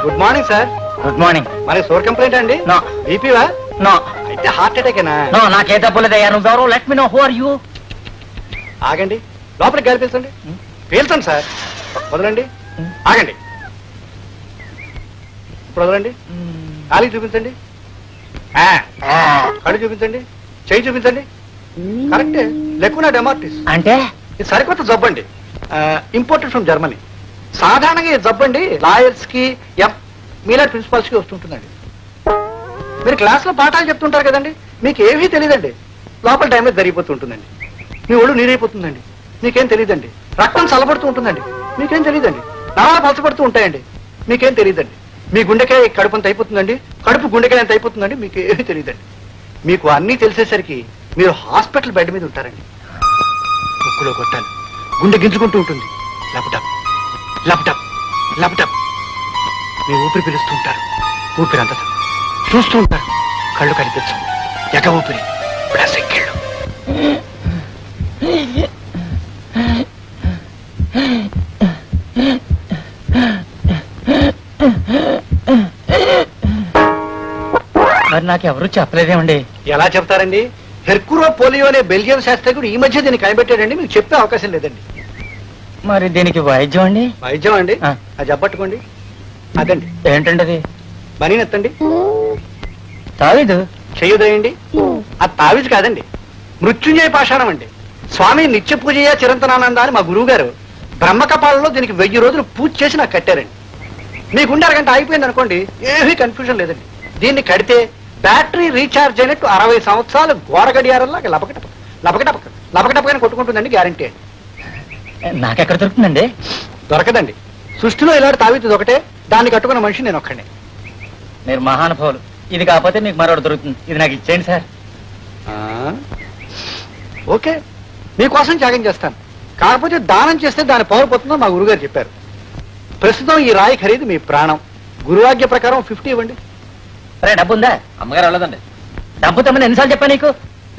Good morning sir. Good morning. మరి sugar complaint అండి? No. బీపీవా? నో. అయితే హార్ట్ అటాకేనా? నో, నాకే డబ్బులేదయ్యా. నువ్వు ఎవరు? Let me know who are you. ఆగండి, లోపలికి గాలి పీల్చండి. పీల్చండి సార్. వదలండి. ఆగండి. ఇప్పుడు వదలండి. కాలికి చూపించండి. కళ్ళు చూపించండి. చెయ్యి చూపించండి. కరెక్టే. లెక్కునా డెమార్టిస్ అంటే ఇది సరికొత్త జబ్బు అండి. Imported from Germany. సాధారణంగా ఈ జబ్బు అండి లాయర్స్ కి మీలాంటి ప్రిన్సిపాల్స్ కి వస్తుంటుందండి. మీరు క్లాస్ లో పాఠాలు చెప్తుంటారు కదండి, మీకు ఏమీ తెలియదండి. లోపల డ్యామేజ్ జరిగిపోతుంటుందండి. మీ ఒళ్ళు నీరైపోతుందండి, మీకేం తెలియదండి. రక్తం చల్లబడుతూ ఉంటుందండి, మీకేం తెలియదండి. నరాలు పలచబడుతూ ఉంటాయండి, మీకేం తెలియదండి. మీ గుండెకాయ కడుపు అంత అయిపోతుందండి, కడుపు గుండెకాయ ఎంత అయిపోతుందండి, మీకు ఏమీ తెలియదండి. మీకు అన్నీ తెలిసేసరికి మీరు హాస్పిటల్ బెడ్ మీద ఉంటారండి. ముక్కులో కొట్టాలి, గుండె గింజుకుంటూ ఉంటుంది. లపటప్ లపటప్ లపటప్. మీ ఊపిరి పిలుస్తూ ఉంటారు, ఊపిరి అందదు. చూస్తూ ఉంటారు, కళ్ళు కనిపించవు. ఎగ ఊపిరి ప్లస్ ఎక్కిళ్ళు. మరి నాకెవరూ చెప్పలేదేమండి? ఎలా చెప్తారండి? హెర్కురో పోలియో అనే బెల్జియం శాస్త్రజ్ఞుడు ఈ మధ్య దీన్ని కనిపెట్టాడండి. మీకు చెప్పే అవకాశం లేదండి. మరి దీనికి వైద్యం అండి? వైద్యం అండి, అది చెప్పట్టుకోండి. అదండి. ఏంటండి అది? బనీనెత్తండి. తావీదు చెయ్యుదయండి. అది తావీజు కాదండి, మృత్యుంజయ పాషాణం అండి. స్వామి నిత్య పూజయ్య చిరంతనానంద అని మా గురువు గారు బ్రహ్మకపాలలో దీనికి 1000 రోజులు పూజ చేసి నాకు కట్టారండి. మీ గుండె అరగంట అయిపోయింది అనుకోండి, ఏమీ కన్ఫ్యూజన్ లేదండి. దీన్ని కడితే బ్యాటరీ రీఛార్జ్ అయినట్టు 60 సంవత్సరాలు గోడ గడియారంలాగా లపకటపక లపకటపక లపకటపకని కొట్టుకుంటుందండి. గ్యారంటీ అండి. నాకెక్కడ దొరుకుతుందండి? దొరకదండి. సృష్టిలో ఇలాంటి తావీదు ఒకటే, దాన్ని కట్టుకున్న మనిషి నేను ఒక్కడే. మీరు మహానుభావులు. ఇది కాకపోతే మీకు మరొకటి దొరుకుతుంది. ఇది నాకు ఇచ్చేయండి సార్. ఓకే, మీకోసం త్యాగం చేస్తాను. కాకపోతే దానం చేస్తే దాని పవర్ పోతుందో మా గురుగారు చెప్పారు. ప్రస్తుతం ఈ రాయి ఖరీదు మీ ప్రాణం. గురువాజ్ఞ ప్రకారం 50 ఇవ్వండి. రే, డబ్బు ఉందా? అమ్మగారు వెళ్ళదండి. డబ్బు తమ్మని ఎన్నిసార్లు చెప్పా నీకు?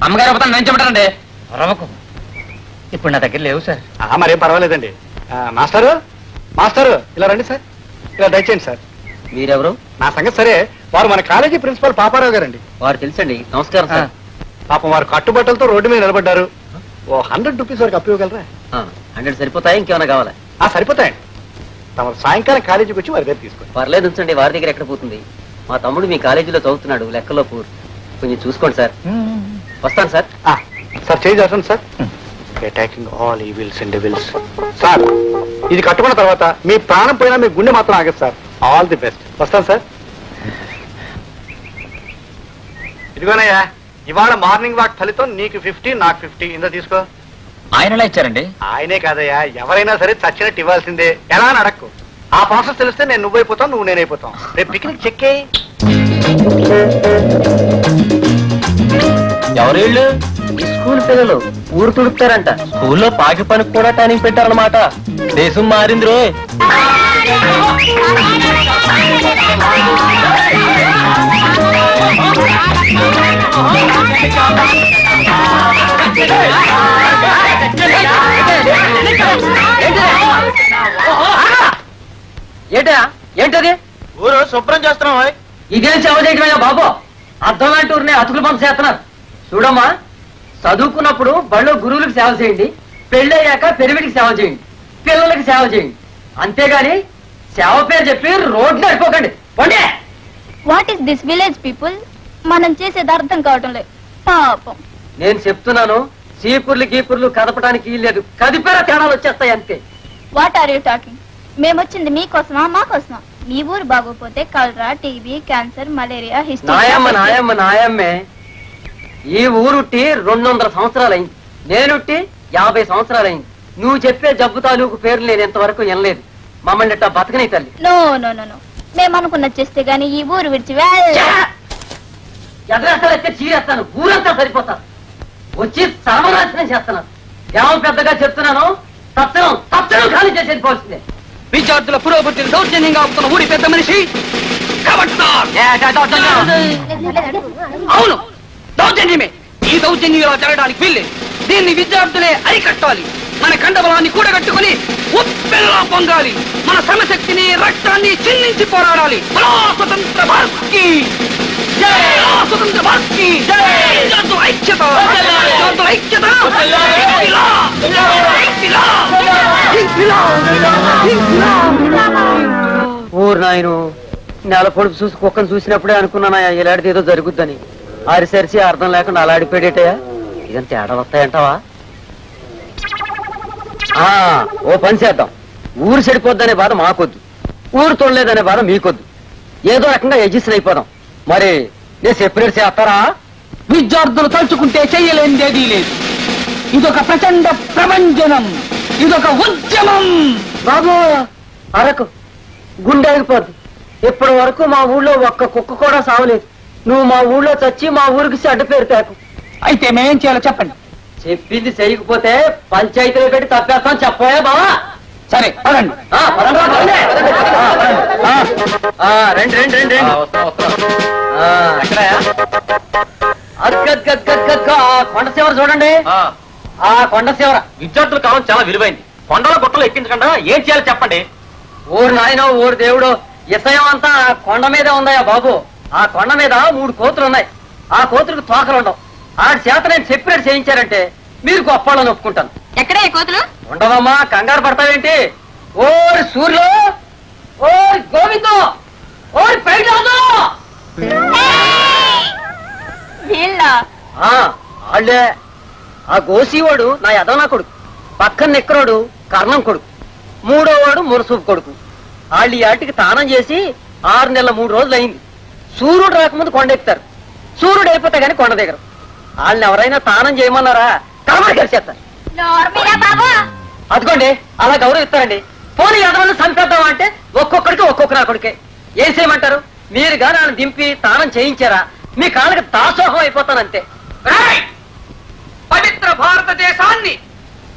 అమ్మగారు అవ్వతాను నేను చెప్పానండి. రవకు. ఇప్పుడు నా దగ్గర లేవు సార్. మరేం పర్వాలేదండి. మాస్టారు మాస్టారు ఇలా రండి సార్. ఇలా దయచేయండి సార్. మీరెవరు? నా సంగతి సరే, వారు మన కాలేజీ ప్రిన్సిపాల్ పాపారావు గారండి. వారు తెలుసండి. నమస్కారం సార్. పాపం వారు కట్టుబట్టలతో రోడ్డు మీద నిలబడ్డారు. ఓ 100 రూపీస్ వరకు అప్పు ఇవ్వగలరా? 100 సరిపోతాయి, ఇంకేమైనా కావాలా? సరిపోతాయండి. తమ సాయంకాలం కాలేజీకి వచ్చి వారి దగ్గర తీసుకోండి. పర్లేదు ఉంచండి. వారి దగ్గర ఎక్కడ పోతుంది? మా తమ్ముడు మీ కాలేజీలో చదువుతున్నాడు, లెక్కలో పూర్. కొంచెం చూసుకోండి సార్. వస్తాను సార్. సార్ చేంజ్ అవుతుంది సార్. Attacking all evils and devils. Sir ఇది కట్టుకున్న తర్వాత మీ ప్రాణం పోయినా మీ గుండె మాత్రం ఆగదు సార్. All the best. వస్తాను సార్. ఇదిగోనయ్యా, ఇవాళ మార్నింగ్ వాక్ ఫలితం నీకు 50, నాకు 50. ఇందో తీసుకో. ఆయనలా ఇచ్చారండి? ఆయనే కాదయ్యా, ఎవరైనా సరే చచ్చినట్టు ఇవ్వాల్సిందే. ఎలా అని అడక్కు. ఆ ప్రాసెస్ తెలిస్తే నేను నువ్వైపోతావు, నువ్వు నేనైపోతాం. రేపు పిక్నిక్ చెక్కే. ఎవరిళ్ళు? స్కూల్ పిల్లలు ఊరు తుడుపుతారంట. స్కూల్లో పాకి పనికి కూడా ట్రైనింగ్ పెట్టారన్నమాట. దేశం మారింది రో. ఏంటా? ఏంటది? ఊరు శుభ్రం చేస్తున్నావా? ఇదేం సేవ చేయటమయ్యా బాబు? అర్థమైన ఊరిని అతుకులు పంపు చేస్తున్నారు. చూడమ్మా, చదువుకున్నప్పుడు బళ్ళో గురువులకు సేవ చేయండి, పెళ్ళయ్యాక పెరివిడికి సేవ చేయండి, పిల్లలకి సేవ చేయండి. అంతేగాని సేవ పేరు చెప్పి రోడ్డు అయిపోకండి. పండే. What is this village people? మనం చేసేది అర్థం కావటం లేదు పాపం. నేను చెప్తున్నాను, చీపుర్లు గీపుర్లు కదపడానికి లేదు, కదిపేర తేడాలు వచ్చేస్తాయి అంతే. What are you talking? మేమొచ్చింది మీకోసమా మాకోసమా? మీ ఊరు బాగోపోతే కలరా, టీబీ, క్యాన్సర్, మలేరియా, నాయమ్మ నాయమ్మే. ఈ ఊరుట్టి 200 సంవత్సరాలైంది. నేనుట్టి 50 సంవత్సరాలైంది. నువ్వు చెప్పే జబ్బు తాలూకు పేరు నేను ఎంతవరకు వినలేదు. మమ్మల్ని ఎట్టా బతకని తల్లి. నో నో నో నో, మేమనుకున్నది చేస్తే గానీ ఈ ఊరు విడిచి ఎదరేస్తాలైతే చీరేస్తాను, ఊరంతా సరిపోతాను. వచ్చి సర్వనాశనం చేస్తున్నాను. ఏమో పెద్దగా చెప్తున్నాను, తప్పడం ఖాళీ చేసి వెళ్ళిపోవాల్సిందే. విద్యార్థుల పురోగతిని దౌర్జన్యంగా అవుతున్న ఊరి పెద్ద మనిషి. అవును, దౌర్జన్యమే. ఈ దౌర్జన్యంలో జరగడానికి వీల్లేదు. దీన్ని విద్యార్థులే అరికట్టాలి. మన కండబలాన్ని కూడగట్టుకుని ఉప్పెల్లా పొంగాలి. మన శ్రమశక్తిని రక్తాన్ని చిందించి పోరాడాలి. స్వతంత్ర భారత్కి స్వతంత్ర భారత్కి ఐక్యత ఐక్యత. ఊరు నాయను నెల పొడుపు చూసి కుక్కను చూసినప్పుడే అనుకున్నానా ఇలాంటిది ఏదో జరుగుద్దని. అరిసరిసి అర్థం లేకుండా అలాడిపోయేటయా. ఇదంత తేడా వస్తాయంటావా? ఓ పని చేద్దాం. ఊరు చెడిపోద్దనే బాధ మాకొద్దు, ఊరు తోడలేదనే బాధ మీకొద్దు. ఏదో రకంగా ఎడ్జిస్ట్ అయిపోదాం. మరి నేను సెపరేట్ చేస్తారా? విద్యార్థులు తలుచుకుంటే చెయ్యలేనిదేదీ లేదు. ఇదొక ప్రచండ ప్రభంజనం, ఇదొక ఉద్యమం. బాబు అరకు గుండె ఆగిపోద్ది. ఇప్పటి వరకు మా ఊళ్ళో ఒక్క కుక్క కూడా సావలేదు. నువ్వు మా ఊళ్ళో చచ్చి మా ఊరికి చెడ్డ పేరు తేకు. అయితే మేమేం చేయాలో చెప్పండి. చెప్పింది చేయకపోతే పంచాయతీలో పెట్టి తప్పేస్తాం. చెప్పయా బావా? సరే పదండి. రండి రండి రండి రండి. కొండ శివర చూడండి. ఆ కొండ శివర విద్యార్థుల కాలం చాలా విలువైంది. కొండల గుట్టలు ఎక్కించకుండా ఏం చేయాలో చెప్పండి. ఊరు నాయనో ఊరు దేవుడు ఇసయం అంతా కొండ మీదే ఉందయ్యా బాబు. ఆ కొండ మీద 3 కోతులు ఉన్నాయి. ఆ కోతులకు తోకలు ఉండవు. ఆడి చేత నేను చెప్పినట్టు చేయించారంటే మీరు గొప్పవాళ్ళని ఒప్పుకుంటాను. ఎక్కడే కోతులు? ఉండవమ్మా, కంగారు పడతావేంటి? ఓరి సూర్యులు, ఓరి గోవిందో, ఓరి పైరాజు. వాళ్ళే. ఆ గోసీవాడు నా యదవనా కొడుకు, పక్కన నిక్కరోడు కర్ణం కొడుకు, 3వ వాడు మురసూపు కొడుకు. వాళ్ళు ఈ ఆటికి తానం చేసి 6 నెలల 3 రోజులు అయింది. సూర్యుడు రాకముందు కొండ ఎక్కుతారు. సూర్యుడు అయిపోతే గానీ కొండ దిగరు. వాళ్ళని ఎవరైనా తానం చేయమన్నారా కలమడి కలిసేస్తారు. అదిగోండి అలా గౌరవిస్తారండి. పోనీ యదవని చంపేద్దాం అంటే ఒక్కొక్కడికి ఒక్కొక్క నా కొడుకే. ఏం చేయమంటారు? మీరు గాని వాళ్ళని దింపి తానం చేయించారా మీ కాళ్ళకి దాసోహం అయిపోతానంతే. పవిత్ర భారతదేశాన్ని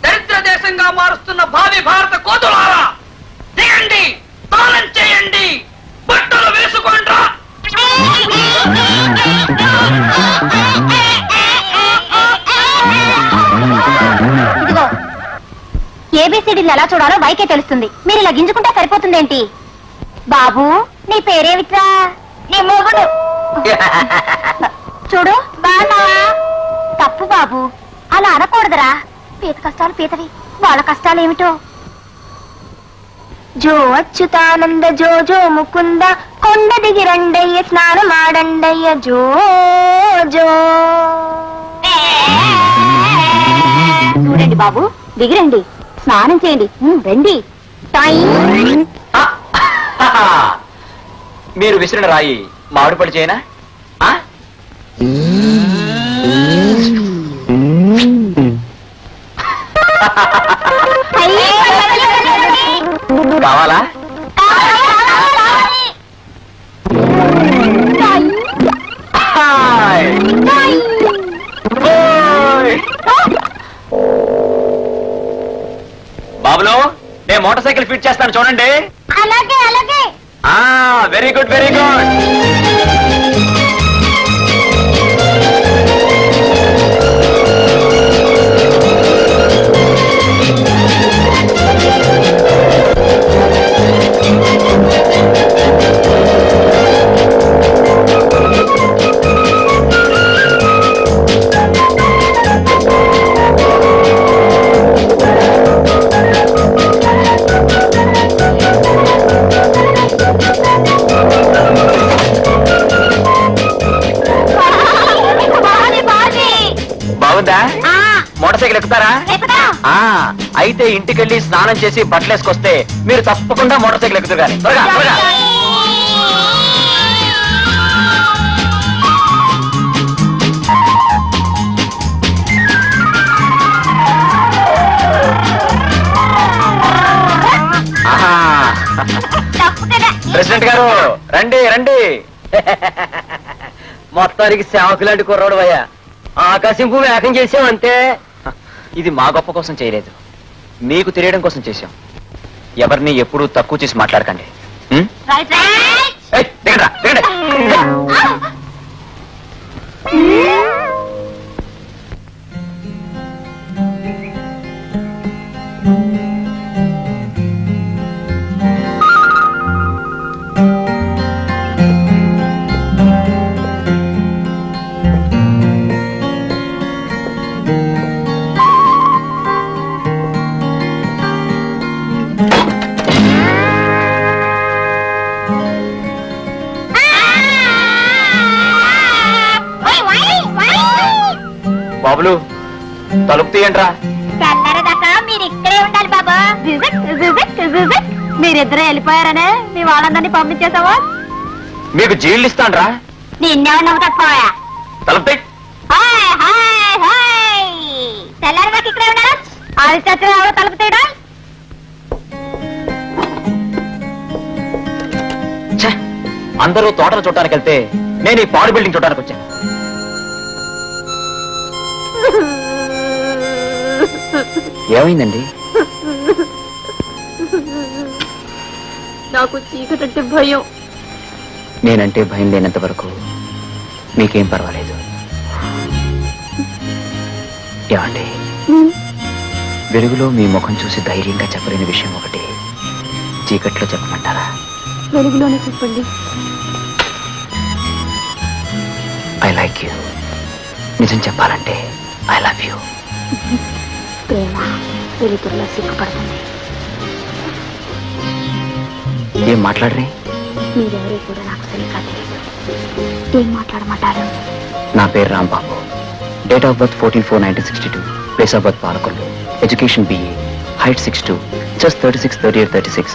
దరిద్ర దేశంగా మారుస్తున్న భావి భారత కోతులారా, దిగండి, తాళం చేయండి, బట్టలు వేసుకోండ్రా. ఇదిగో ఏబిసిడీలు ఎలా చూడాలో బైకే తెలుస్తుంది. మీరు ఇలా గింజుకుంటే సరిపోతుందేంటి? బాబు నీ పేరేమిట్రా? నీ మొగుడు. చూడు బాగున్నావా? తప్పు బాబు, అలా అనకూడదురా. పీత కష్టాలు పీతవి, వాళ్ళ కష్టాలేమిటో. జో అచ్యుతానంద జో జో ముకుంద కొండ దిగి రండయ్య స్నానమాడండయ్య జో జో. చూడండి బాబు, దిగిరండి, స్నానం చేయండి, రండి. మీరు విసిరిన రాయి మామిడి పడి చేయనా? కావాలా? బాబులో నేను మోటార్ సైకిల్ ఫిట్ చేస్తాను చూడండి. అలాగే అలాగే. Very good very good. Motorcycle ఎక్కుతారా? అయితే ఇంటికెళ్ళి స్నానం చేసి బట్టలు వేసుకొస్తే మీరు తప్పకుండా మోటార్ సైకిల్ ఎక్కుతారు. కానీ త్వరగా త్వరగా. ప్రెసిడెంట్ గారు రండి రండి. మొత్తానికి సేవకు లాంటి కుర్రాడు అయ్యా. ఆకాశంపు వేగం చేసామంతే. ఇది మా గొప్ప కోసం చేయలేదు, మీకు తెలియడం కోసం చేశాం. ఎవరిని ఎప్పుడూ తక్కువ చేసి మాట్లాడకండి. దిగండి దిగండి. బాబులు తలుపు తీయండిరా. తెల్లరదాకా మీరు ఇక్కడే ఉండాలి బాబా. మీరిద్దరే వెళ్ళిపోయారనే మీ వాళ్ళందరినీ పంపించేసావా? మీకు జీళ్ళు ఇస్తాండ్రా. నిన్నేమన్నా తక్కువయా? తలుపు తీ. తెల్లారదాకా ఇక్కడే ఉన్నారా? ఆదిత్య తలుపు తీయడా? అందరూ తోటలు చూడటానికి వెళ్తే నేను ఈ పాడు బిల్డింగ్ చూడటానికి వచ్చాను. ఏమైందండి? నాకు చీకటంటే భయం. నేనంటే భయం లేనంత వరకు మీకేం పర్వాలేదు. ఏమండి, వెలుగులో మీ ముఖం చూసి ధైర్యంగా చెప్పలేని విషయం ఒకటి చీకట్లో చెప్పమంటారా? వెలుగులోనే చెప్పండి. I like you. నిజం చెప్పాలంటే ఐ లవ్ యూ. ప్రేమ వెలుగులో సిగ్గుపడుతుంది. ఏం మాట్లాడరే? మీరెవరో కూడా నాకు సరిగ్గా తెలియదు. ఏం మాట్లాడమంటారు? నా పేరు Rambabu. Date of birth 14/4/1962. Place of birth Palakollu. Education BA. Height 6'2", chest 36, 38, 36.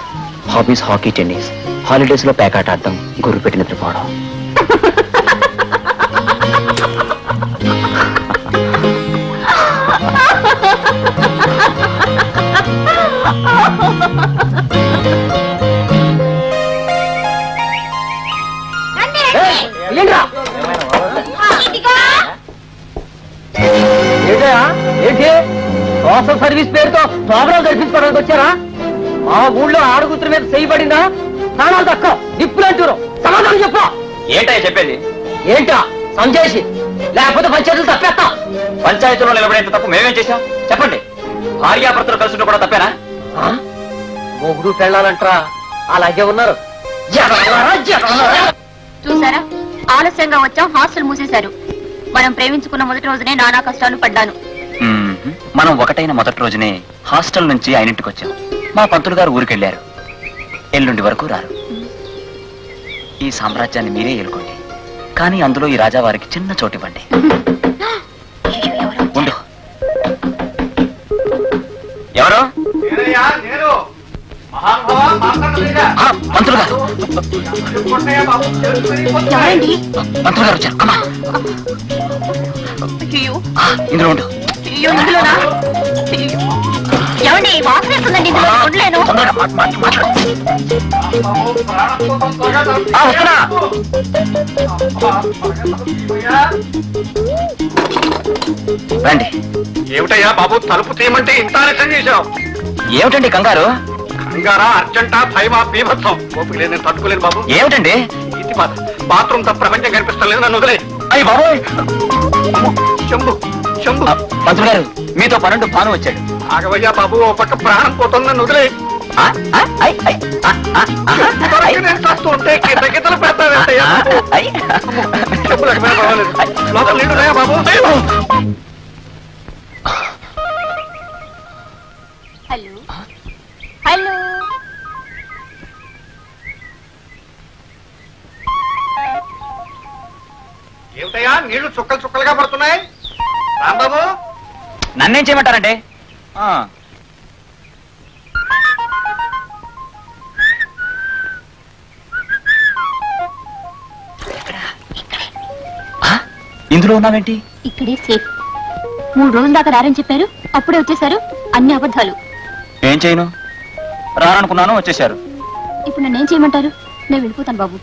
Hobbies hockey, tennis. Holidays లో పేకాట ఆడటం, గుర్రు పెట్టి నిద్రపోవడం. ఏంటి సోషల్ సర్వీస్ పేరుతో ప్రోగ్రాం కల్పించుకోవడానికి వచ్చారా? మా ఊళ్ళో ఆడుగుతుల మీద చేయబడిందా? ప్రాణాలు తక్కువ నిప్పులంటూరు. సమాధానం చెప్పు. ఏంటో చెప్పేది? ఏంటా సంజేసి లేకపోతే పంచాయతీలు తప్పేస్తాం. పంచాయతీలో నిలబడేంత తప్పు మేమేం చేశాం చెప్పండి. భార్యాభర్తలు కలిసి కూడా తప్పేనా? మొగుడు పెళ్ళాలంటారా? అలాగే ఉన్నారు. చూసారా, ఆలస్యంగా వచ్చాం, హాస్టల్ మూసేశారు. మనం ప్రేమించుకున్న మొదటి రోజునే నానా కష్టాలు పడ్డాను. మనం ఒకటైన మొదటి రోజునే హాస్టల్ నుంచి ఆయనింటికి వచ్చాం. మా పంతులు గారు ఊరికెళ్ళారు. ఎల్లుండి వరకు రారు. ఈ సామ్రాజ్యాన్ని మీరే ఏలుకోండి, కానీ అందులో ఈ రాజావారికి చిన్న చోటు ఇవ్వండి. ఉండు. ఎవరు? మంత్రులు గారు. మంత్రులు గారు వచ్చారు. ఇందులో ఉండు. ఏమండి, వాసన వస్తుందండి, ఇందులో ఉండలేను. రండి. ఏమిటయ్యా బాబు, తలుపు తీయమంటే ఇంత ఆలస్యం చేశావు? ఏమిటండి కంగారు? కంగారా, అర్జెంటా, భయమా, బీభత్సం? ఓపిక లేదు, నేను తట్టుకోలేను బాబు. ఏమిటండి? ఇది బాత్రూమ్ తప్ప ప్రపంచం కనిపిస్తలేదు, నన్ను వదిలే. అయ్యి బాబోయ్. శంభు శంభు. మంత్రులు గారు, మీతో పన్నెండు భాను వచ్చాడు. ఆగవయ్యా బాబు, ఓ పక్క ప్రాణం పోతుంది, నన్ను వదిలే. నేను చస్తూ ఉంటే గితలు పెడతావేంటయ్యా? చెప్పులు ఎక్కడ పర్వాలేదు, లోపల నీళ్ళున్నాయా బాబు? హలో హలో, ఏమిటయ్యా నీళ్లు చుక్కలు చుక్కలుగా పడుతున్నాయి? రాంబాబు, నన్నేం చేయమంటారంటే? ఇందులో ఉన్నావేంటి? ఇక్కడే సేఫ్. 3 రోజుల దాకా రారని చెప్పారు, అప్పుడే వచ్చేసారు. అన్ని అబద్ధాలు. ఏం చేయను? రారనుకున్నాను, వచ్చేసారు. ఇప్పుడు నన్నేం చేయమంటారు? నేను వెళ్ళిపోతాను బాబు.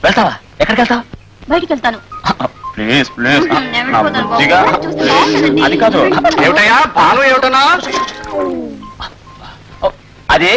వెళ్తావా? ఎక్కడికి వెళ్తావు? బయటికి వెళ్తాను. Please please. నేను వెళ్ళిపోతాను బాబు. చూస్తే బాగుంటుందండి. అది కాదు. ఏమిటయ్యా పాలు ఏమిటన్నా? అదే